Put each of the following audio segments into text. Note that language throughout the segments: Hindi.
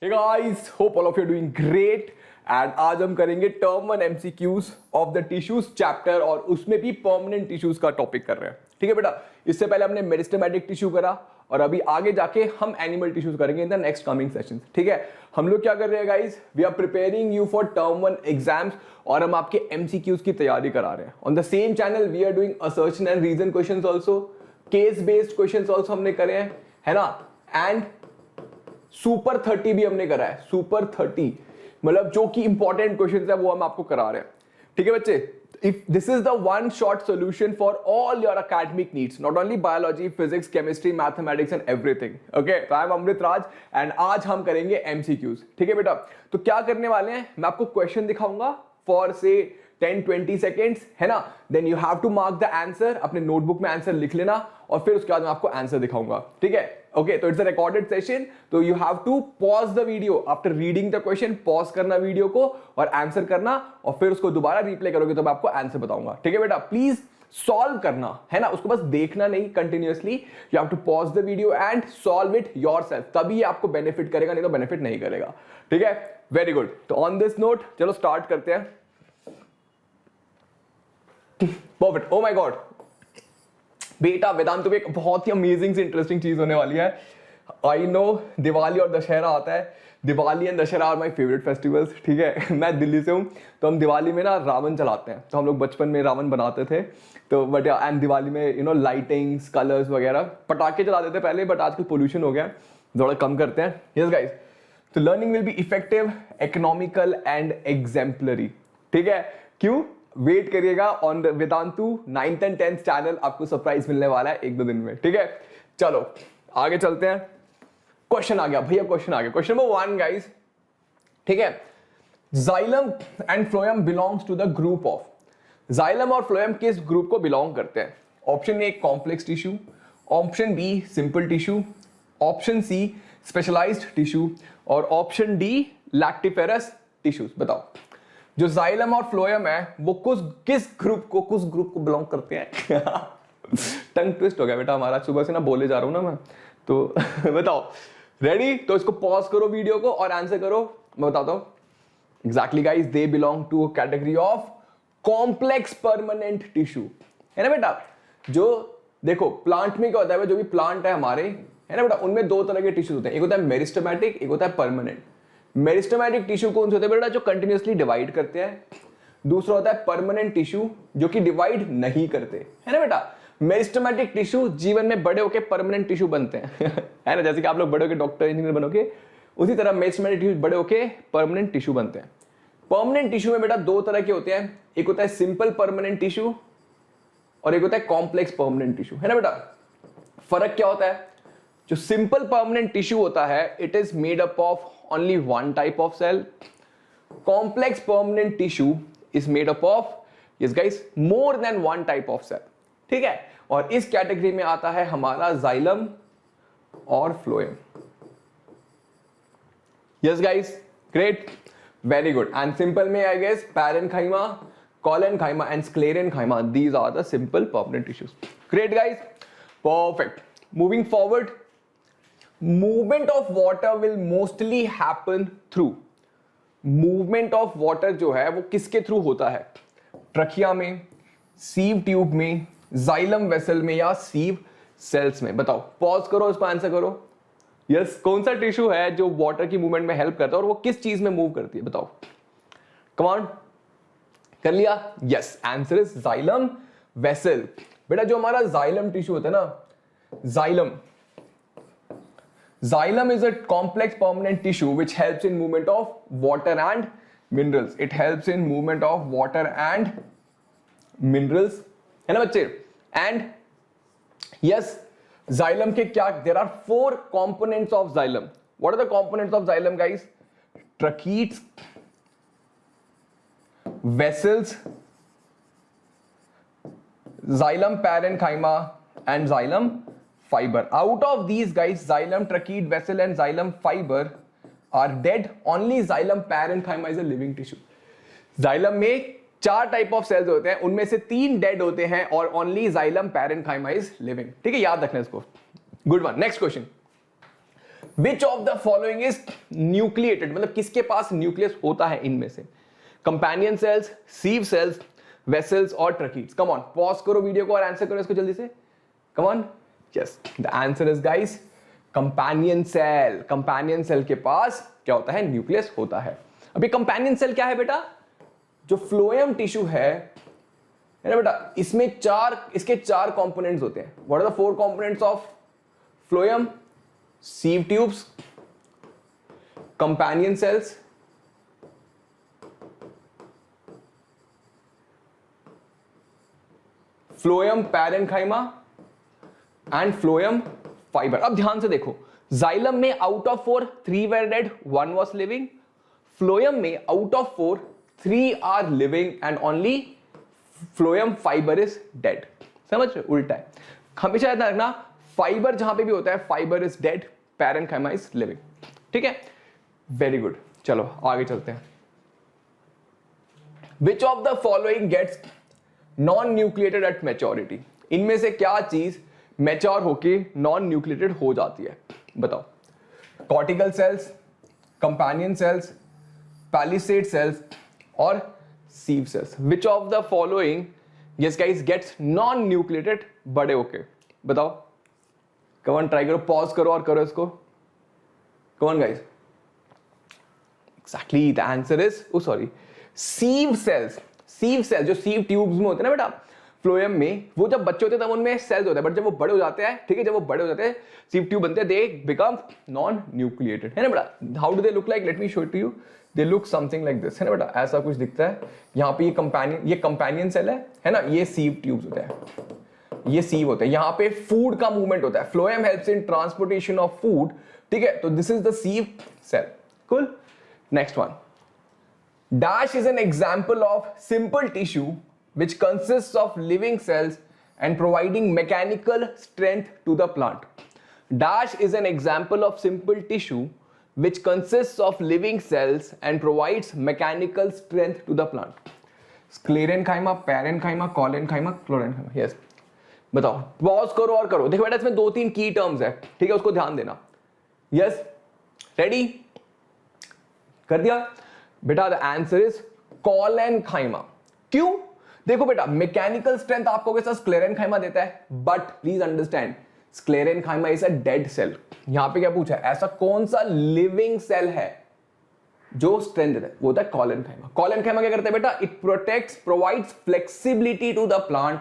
Hey guys, hope all of you are doing great. And आज हम करेंगे term 1 MCQs of the tissues chapter और उसमें भी परमानेंट टिश्यूज का टॉपिक कर रहे हैं. ठीक है बेटा, इससे पहले हमने मेरिस्टेमेटिक टिश्यू करा और अभी आगे जाके हम एनिमल टिश्यूज करेंगे in the next coming sessions. ठीक है, हम लोग क्या कर रहे हैं guys, we are preparing you for term 1 exams और हम आपके MCQs की तैयारी करा रहे हैं. On the same channel we are doing assertion and reason questions also, case based questions also हमने करे हैं, है ना. एंड सुपर 30 भी हमने करा है. सुपर 30 मतलब जो कि इंपॉर्टेंट क्वेश्चंस है वो हम आपको करा रहे हैं. ठीक है बच्चे, if this is the one shot solution for all your academic needs, not only biology, physics, chemistry, mathematics and everything. Okay, I am Amrit Raj and आज हम करेंगे MCQs. ठीक है बेटा, तो क्या करने वाले हैं, मैं आपको क्वेश्चन दिखाऊंगा फॉर से 10-20 सेकेंड्स, है ना. Then you have to mark the answer, अपने नोटबुक में आंसर लिख लेना और फिर उसके बाद मैं आपको आंसर दिखाऊंगा. ठीक है, ओके. तो इट्स अ रिकॉर्डेड सेशन, तो you have to pause the video after reading the question. Pause करना वीडियो को और आंसर करना और फिर उसको दोबारा रिप्ले करोगे तो मैं आपको आंसर बताऊंगा. ठीक है बेटा, प्लीज सॉल्व करना, है ना, उसको बस देखना नहीं continuously. You have to pause the video and solve it yourself, तभी आपको बेनिफिट करेगा, नहीं तो बेनिफिट नहीं करेगा. ठीक है, वेरी गुड. तो ऑन दिस नोट चलो स्टार्ट करते हैं. परफेक्ट. ओ माय गॉड बेटा, वेदांत तो एक बहुत ही अमेजिंग से इंटरेस्टिंग चीज होने वाली है. आई नो दिवाली और दशहरा आता है. Diwali and Dussehra are my favourite festivals. ठीक है, मैं दिल्ली से हूँ तो हम दिवाली में ना रावण चलाते हैं. तो हम लोग बचपन में रावण बनाते थे. तो बट एंड दिवाली में यू नो लाइटिंग्स, कलर्स वगैरह, पटाखे चलाते थे पहले, बट आजकल पोल्यूशन हो गया, थोड़ा कम करते हैं. यस गाइस, तो learning will be effective, economical and exemplary. ठीक है, क्यों, वेट करिएगा on Vedantu 9th and 10th channel, आपको सरप्राइज मिलने वाला है 1-2 दिन में. ठीक है, चलो आगे चलते हैं. क्वेश्चन आ गया भैया, क्वेश्चन आ गया. Question number 1 guys. ठीक है, xylem and phloem belongs to the group of. Xylem और फ्लोएम किस ग्रुप को बिलोंग करते हैं? Option A complex tissue, option B simple tissue, option C specialised tissue और ऑप्शन डी लैक्टिफेरस टिश्यूज. बताओ, जो जाइलम और फ्लोएम है वो किस ग्रुप को बिलोंग करते हैं? टंग ट्विस्ट हो गया बेटा हमारा, सुबह से ना बोले जा रहा हूं ना मैं, तो बताओ. रेडी? तो इसको पॉज करो वीडियो को और आंसर करो. मैं बताता हूं. Exactly guys, they belong to category of complex permanent tissue. है ना बेटा, जो देखो प्लांट में क्या होता है, जो भी प्लांट है हमारे, है ना बेटा, उनमें 2 तरह के टिश्यूज होते हैं. एक होता है मेरिस्टेमेटिक, एक होता है परमानेंट. मेरिस्टेमेटिक टिश्यू कौन से होते हैं बेटा? जो कंटिन्यूअसली डिवाइड करते हैं. दूसरा होता है परमानेंट टिश्यू, जो कि डिवाइड नहीं करते. है ना बेटा, मेरिस्टेमेटिक टिश्यू जीवन में बड़े होकर परमानेंट टिश्यू बनते हैं. है ना, जैसे कि आप लोग बड़े होकर डॉक्टर, इंजीनियर बनोगे, उसी तरह मेरिस्टेमेटिक टिश्यू बड़े होकर परमानेंट टिश्यू बनते हैं. परमानेंट टिश्यू में बेटा 2 तरह के होते हैं. एक होता है सिंपल परमानेंट टिश्यू और एक होता है कॉम्प्लेक्स परमानेंट टिश्यू. है ना बेटा, फर्क क्या होता है? जो सिंपल परमानेंट टिश्यू होता है, it is made up of only one type of cell. Complex permanent tissue is made up of, yes guys, more than one type of cell. ठीक है, और इस कैटेगरी में आता है हमारा जाइलम और phloem. yes guys, great, very good. and simple में I guess parenchyma, collenchyma and sclerenchyma, these are the simple permanent tissues. great guys, perfect. moving forward, movement of water will mostly happen through. Movement of water जो है वो किसके थ्रू होता है? ट्रकिया में, सीव ट्यूब में, जाइलम वेसल में या सीव सेल्स में? बताओ, पॉज करो, इसको आंसर करो. यस, कौन सा टिश्यू है जो वाटर की मूवमेंट में हेल्प करता है और वो किस चीज में मूव करती है? बताओ, कम ऑन, कर लिया? Yes, answer is xylem vessel. बेटा जो हमारा जाइलम टिश्यू होता है ना, Xylem is a complex permanent tissue which helps in movement of water and minerals. It helps in movement of water and minerals. है ना बच्चे? And yes, xylem के क्या? There are 4 components of xylem. What are the components of xylem, guys? Tracheids, vessels, xylem parenchyma and xylem fiber. Out of these guys, xylem, tracheid, vessel and xylem fiber are dead. Only xylem parenchyma is a living tissue. xylem में 4 टाइप ऑफ सेल्स होते हैं, उनमें से 3 डेड होते हैं और only xylem parenchyma is living. ठीक है, याद रखना इसको. Good one. Next question. Which of the following is nucleated, मतलब किसके पास न्यूक्लियस होता है इनमें से? Companion cells, sieve cells, vessels और ट्रकीट्स। कम ऑन, पॉज करो वीडियो को और आंसर करो इसको जल्दी से। Come on, yes, the answer is guys companion cell. Companion cell के पास क्या होता है? न्यूक्लियस होता है। अभी कंपेनियन सेल क्या है बेटा? जो फ्लोएम टिश्यू है ना बेटा, इसमें इसके चार कंपोनेंट्स होते हैं। What are the four components of phloem? Sieve tubes, companion cells, phloem parenchyma and phloem fibre. अब ध्यान से देखो, जाइलम में out of 4 3 were dead, 1 was living. Phloem में out of 4 3 are living and only phloem fibre is dead. समझ रहे? उल्टा है, हमेशा याद रखना, फाइबर जहां पे भी होता है fibre is dead, parenchyma is living. ठीक है, वेरी गुड। चलो आगे चलते हैं। Which of the following gets non nucleated at maturity? इनमें से क्या चीज मैच्योर होके नॉन न्यूक्लिएटेड हो जाती है? बताओ। Cortical cells, companion cells, palisade cells और sieve cells. Which of the following yes guys gets non nucleated बड़े होके? बताओ। कम ऑन, ट्राई करो, पॉज करो और करो इसको। Come on guys, exactly the answer is, oh sorry, sieve cells. Sieve cell जो सीव ट्यूब्स में होते हैं ना बेटा फ्लोएम में, वो जब बच्चे होते हैं तब उनमें सेल्स होते हैं, बट जब वो बड़े हो जाते हैं, ठीक है, जब वो बड़े हो जाते हैं सीव ट्यूब बनते हैं, दे बिकम नॉन न्यूक्लिएटेड, है ना बेटा। How do they look like? Let me show it to you. They look something like this, है ना बेटा, ऐसा कुछ दिखता है। यहाँ पे ये कंपेनियन सेल है ना, ये सीव ट्यूब्स होते हैं, ये सीव होते हैं। यहाँ पे फूड का मूवमेंट होता है, phloem helps in transportation of food, ठीक है, तो this is the sieve cell. Cool. Next one, Dash is an example of simple tissue which consists of living cells and providing mechanical strength to the plant. Dash is an example of simple tissue which consists of living cells and provides mechanical strength to the plant. Sclerenchyma, parenchyma, collenchyma, chlorenchyma. Yes. बताओ, पॉज करो और करो। देखो बेटा, इसमें 2-3 की टर्म्स है, ठीक है, उसको ध्यान देना। Yes, ready? कर दिया बेटा। The answer is collenchyma. क्यों? देखो बेटा, मैकेनिकल स्ट्रेंथ आपको कैसा स्क्लेरेनकाइमा देता है, but please understand sclerenchyma is a dead cell. यहां पे क्या पूछा है? ऐसा कौन सा लिविंग सेल है जो स्ट्रेंथ देता है? वो होता है कॉलेनकाइमा। कॉलेनकाइमा क्या करता है बेटा? It protects, provides flexibility to the plant,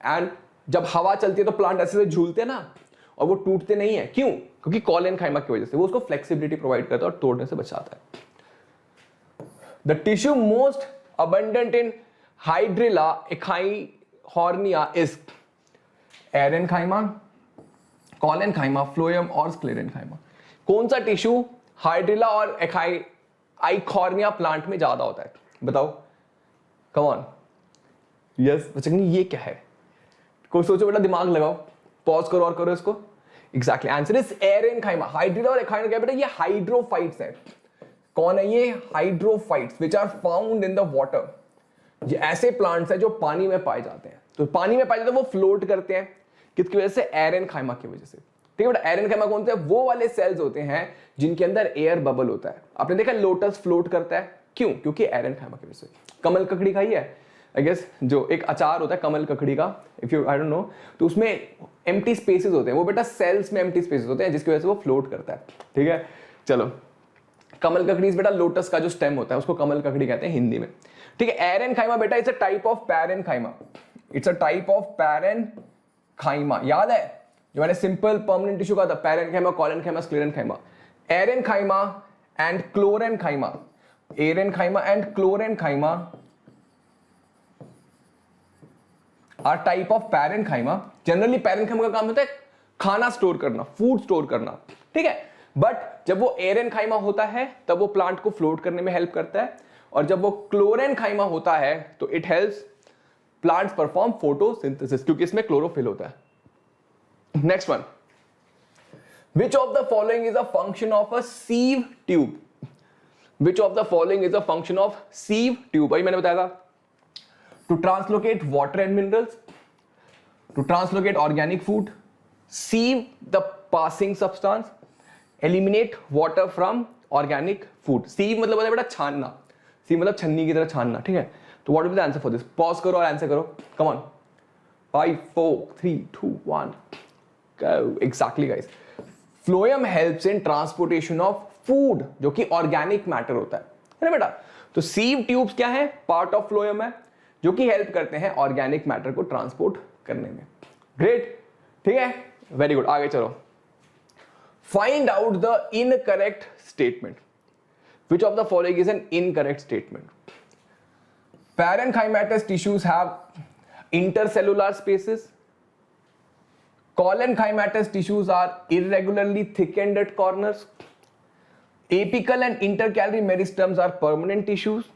and जब हवा चलती है तो प्लांट ऐसे झूलते हैं ना, और वो टूटते नहीं है। क्यों? क्योंकि कॉलेनकाइमा की वजह से वो उसको फ्लेक्सिबिलिटी प्रोवाइड करता है और तोड़ने से बचाता है। The tissue most abundant in Hydrilla echihornia is parenchyma, collenchyma, phloem और sclerenchyma। कौन सा टिश्यू हाइड्रिला और echihornia प्लांट में ज्यादा होता है? बताओ। Come on. यस बच्चे, ये क्या है? कोई सोचो बेटा, दिमाग लगाओ, पॉज करो और करो इसको। Exactly, answer is aerenchyma. Hydrilla और echihornia क्या बेटा? ये हाइड्रोफाइट्स है। कौन है ये? Hydrophytes which are found in the water. ये ऐसे प्लांट्स हैं जो पानी में पाए जाते हैं। तो पानी में पाए जाते हैं, वो फ्लोट करते हैं किसकी वजह से? एरेनकाइमा की वजह से। ठीक है बेटा, एरेनकाइमा कौन से? वो वाले सेल्स होते हैं जिनके अंदर एयर बबल होता है। आपने देखा लोटस फ्लोट करता है, क्यों? क्योंकि एरेनकाइमा की वजह से। कमल ककड़ी खाई है आई गेस, जो एक अचार होता है कमल ककड़ी का, if you I don't know, तो उसमें एम्प्टी स्पेसेस होते हैं, वो बेटा सेल्स में एम्प्टी स्पेसेस होते हैं जिसकी वजह से वो फ्लोट करता है। ठीक है, चलो। कमल ककड़ी बेटा लोटस का जो स्टेम होता है उसको कमल ककड़ी कहते हैं हिंदी में। ठीक है, एरेनकाइमा बेटा it's a type of parenchyma. It's a type of parenchyma. याद है जो मैंने सिंपल परमानेंट टिश्यू कहा था, parenchyma, collenchyma, sclerenchyma. Aerenchyma and chlorenchyma, aerenchyma and chlorenchyma are type of parenchyma. Generally parenchyma का काम होता है खाना स्टोर करना, फूड स्टोर करना। ठीक है, बट जब वो एरेनकाइमा होता है तब वो प्लांट को फ्लोट करने में हेल्प करता है, और जब वो क्लोरेनकाइमा होता है तो it helps plants perform photosynthesis, क्योंकि इसमें क्लोरोफिल होता है। Next one, which of the following is a function of a sieve tube? Which of the following is a function of sieve tube? भाई मैंने बताया था, to translocate water and minerals, to translocate organic food, sieve the passing substance, eliminate water from organic food. Sieve मतलब होता है बेटा छानना, सीव मतलब छन्नी की तरह छानना, ठीक है। तो what will the answer for this? Pause करो और आंसर करो, come on. 5 4 3 2 1 go। Exactly guys, phloem helps in transportation of food, जो कि ऑर्गेनिक मैटर होता है ना बेटा। तो सीव ट्यूब्स क्या है? पार्ट ऑफ फ्लोएम है, जो कि हेल्प करते हैं ऑर्गेनिक मैटर को ट्रांसपोर्ट करने में। ग्रेट, ठीक है, वेरी गुड। आगे चलो। Find out the incorrect statement. Which of the following is an incorrect statement? Parenchymatous tissues have intercellular spaces. Collenchymatous tissues are irregularly thickened at corners. Apical and intercalary meristems are permanent tissues.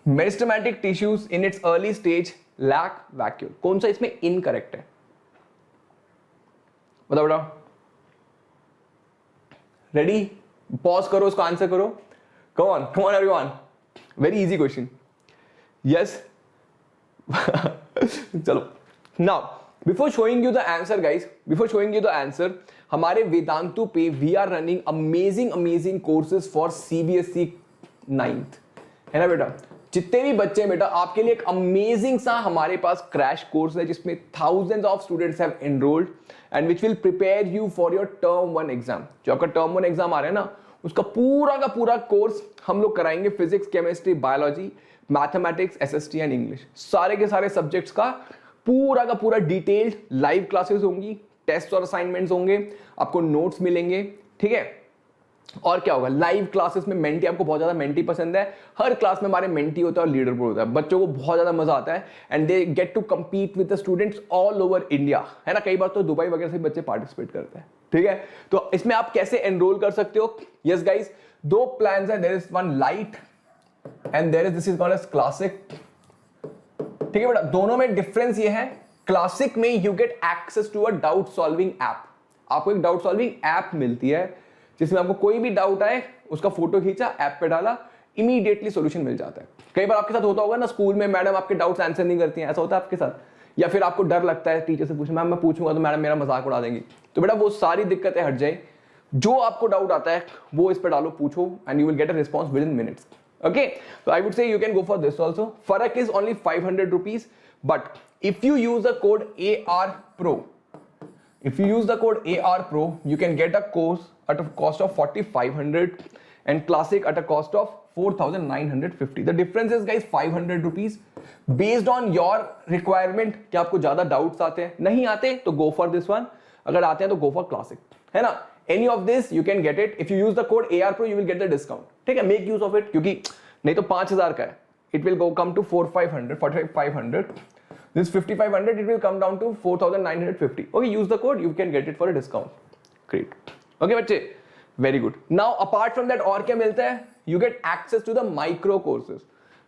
Meristematic tissues in its early stage lack vacuole. कौन सा इसमें incorrect है? बताओ बेटा। Ready? Pause करो, उसको आंसर करो। Come on everyone. Very easy question. Yes. चलो। Now, before showing you the answer, guys, हमारे वेदांतु पे we are running amazing courses for CBSE 9th, है ना बेटा। जितने भी बच्चे हैं बेटा, आपके लिए एक अमेजिंग सा हमारे पास क्रैश कोर्स है, जिसमें thousands of students have enrolled and which will prepare you for your term 1 exam. जो आपका term 1 एग्जाम आ रहा है ना, उसका पूरा का पूरा कोर्स हम लोग कराएंगे, physics, chemistry, biology, mathematics, SST and English, सारे के सारे सब्जेक्ट्स का पूरा डिटेल्ड लाइव क्लासेस होंगी, टेस्ट और असाइनमेंट्स होंगे, आपको नोट्स मिलेंगे, ठीक है। और क्या होगा, लाइव क्लासेस में मेंटी, आपको बहुत ज्यादा मेंटी पसंद है, हर क्लास में हमारे मेंटी होता है और लीडर बोर्ड होता है, बच्चों को बहुत ज्यादा मजा आता है and they get to compete with the students all over India, है ना। कई बार तो दुबई वगैरह से बच्चे पार्टिसिपेट करते हैं, ठीक है। तो इसमें आप कैसे एनरोल कर सकते हो? यस गाइस, दो प्लान्स है, there is one light and there is this is called as classic, ठीक है बेटा। दोनों में डिफरेंस ये है, क्लासिक में you get access to a doubt solving app. आपको एक डाउट सॉल्विंग ऐप मिलती है जिसमें आपको कोई भी डाउट आए, उसका फोटो खींचा, ऐप पे डाला, इमीडिएटली सॉल्यूशन मिल जाता है। कई बार आपके साथ होता होगा ना, स्कूल में मैडम आपके डाउट्स आंसर नहीं करती हैं, ऐसा होता है आपके साथ, या फिर आपको डर लगता है टीचर से पूछना, मैम मैं पूछूंगा तो मैडम मेरा मजाक उड़ा देंगी। तो बेटा वो सारी दिक्कतें हट जाए, जो आपको डाउट आता है वो इस पे डालो, पूछो and you will get a response with in minutes. Okay, so I would say you can go for this also. Farak is only 500 rupees, but if you use the code AR Pro, you can get a course at a cost of 4,500 and Classic at a cost of 4,950. The difference is guys 500 rupees based on your requirement। कि आपको ज्यादा डाउट्स आते हैं, नहीं आते तो go for this one, अगर आते हैं तो go for Classic, है ना। Any of this you can get it if you use the code AR Pro, you will get the discount, ठीक है। Make use of it, क्योंकि नहीं तो 5,000 का है, it will go come to 4,500, this 5,500 it will come down to 4,950। okay, use the code, you can get it for a discount। great, okay बच्चे, very good। now apart from that और क्या मिलता है? you get access to the micro courses।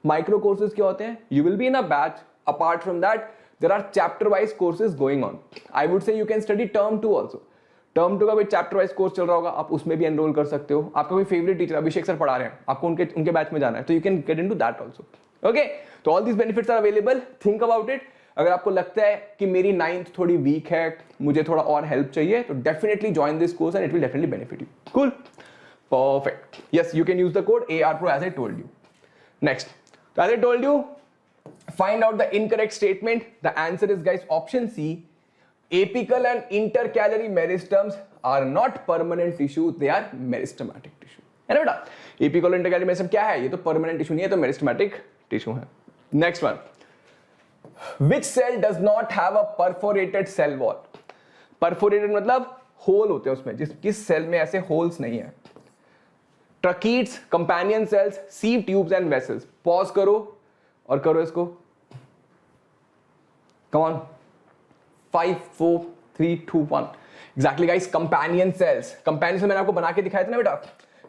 micro courses क्या होते हैं? you will be in a batch। apart from that there are chapter wise courses going on। I would say you can study term 2 also। Term 2 का कोई चैप्टर वाइज कोर्स चल रहा होगा, आप उसमें भी एनरोल कर सकते हो। आपका कोई फेवरेट टीचर अभिषेक सर पढ़ा रहे हैं, आपको उनके बैच में जाना है, तो you can get into that also. Okay, तो all these benefits are available, think about it. अगर आपको लगता है कि मेरी 9th थोड़ी वीक है, मुझे थोड़ा और हेल्प चाहिए, तो definitely join this course and it will definitely benefit you. Cool, perfect. Yes, you can use the code AR Pro as I told you। Next, तो as I told you, find out the incorrect statement। the answer is guys option C। Apical and intercalary meristems are not permanent tissue, they are meristematic tissue, है ना बेटा। Apical and intercalary meristem क्या है? ये तो permanent tissue नहीं है, तो meristematic tissue है। Next one, which cell does not have a perforated cell wall? Perforated मतलब होल होते हैं उसमें, किस सेल में ऐसे होल्स नहीं है? Tracheids, companion cells, sieve tubes and vessels। Pause करो और करो इसको, come on। 5 4 3 2 1। Exactly guys, companion cells, companion cell मैंने आपको बना के दिखाया था ना बेटा,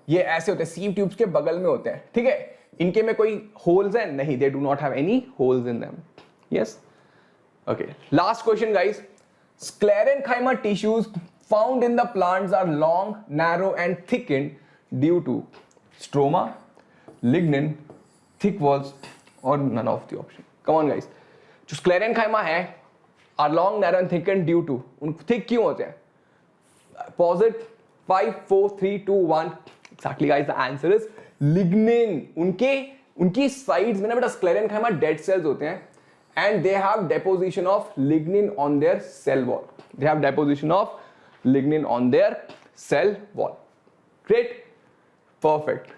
ये ऐसे होते हैं, सीव ट्यूब्स के बगल में होते हैं, ठीक है। इनके में कोई होल्स है? नहीं, they do not have any holes in them. Yes, okay. Last question guys, sclerenchyma tissues found in the plants are long, narrow and thickened due to stroma, lignin, thick walls और none of the option. Come on guys, जो स्क्लेरेन्काइमा है are long, narrow and thickened due to, उन थिक क्यों होते हैं? Pause it, 5 4 3 2 1 exactly guys, the answer is lignin. उनकी साइड्स में ना बेटा स्क्लेरेन्काइमा डेड सेल्स होते हैं and they have deposition of lignin on their cell wall. They have deposition of lignin on their cell wall. Great, perfect.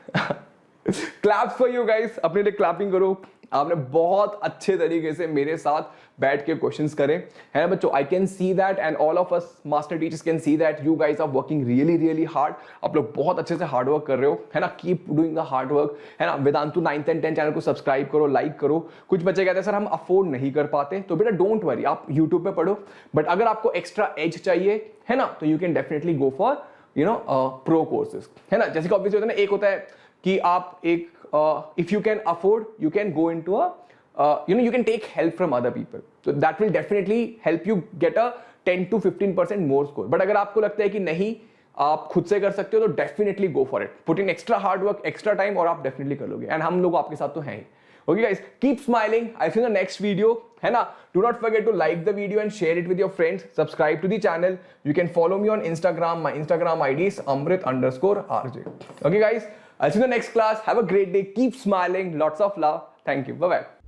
Claps for you guys. अपने लिए clapping करो. आपने बहुत अच्छे तरीके से मेरे साथ बैठ के क्वेश्चंस करे, है ना बच्चों. I can see that and all of us master teachers can see that you guys are working really really hard. आप लोग बहुत अच्छे से हार्ड वर्क कर रहे हो, है ना. Keep doing the hard work, है ना. Vedantu 9th and 10th channel को सब्सक्राइब करो, लाइक करो. कुछ बच्चे कहते हैं सर हम अफोर्ड नहीं कर पाते, तो बेटा डोंट वरी, आप यूट्यूब पे पढ़ो. बट अगर आपको एक्स्ट्रा एज चाहिए, है ना, तो you can definitely go for pro courses, है ना. जैसे कि ऑब्वियसली होता है ना, एक होता है कि आप एक if you can afford, you can go into you can take help from other people, so that will definitely help you get a 10 to 15% more score. But अगर आपको लगता है कि नहीं आप खुद से कर सकते हो, तो definitely go for it, put in extra hard work, extra time, और आप definitely कर लोगे. And हम लोग आपके साथ तो हैं ही. Okay guys, keep smiling. I'll see you in the next video, है ना. Do not forget to like the video and share it with your friends. Subscribe to the channel. You can follow me on Instagram. My Instagram ID is amrit_rj. Okay guys, I'll see you in the next class. Have a great day. Keep smiling. Lots of love. Thank you. Bye bye.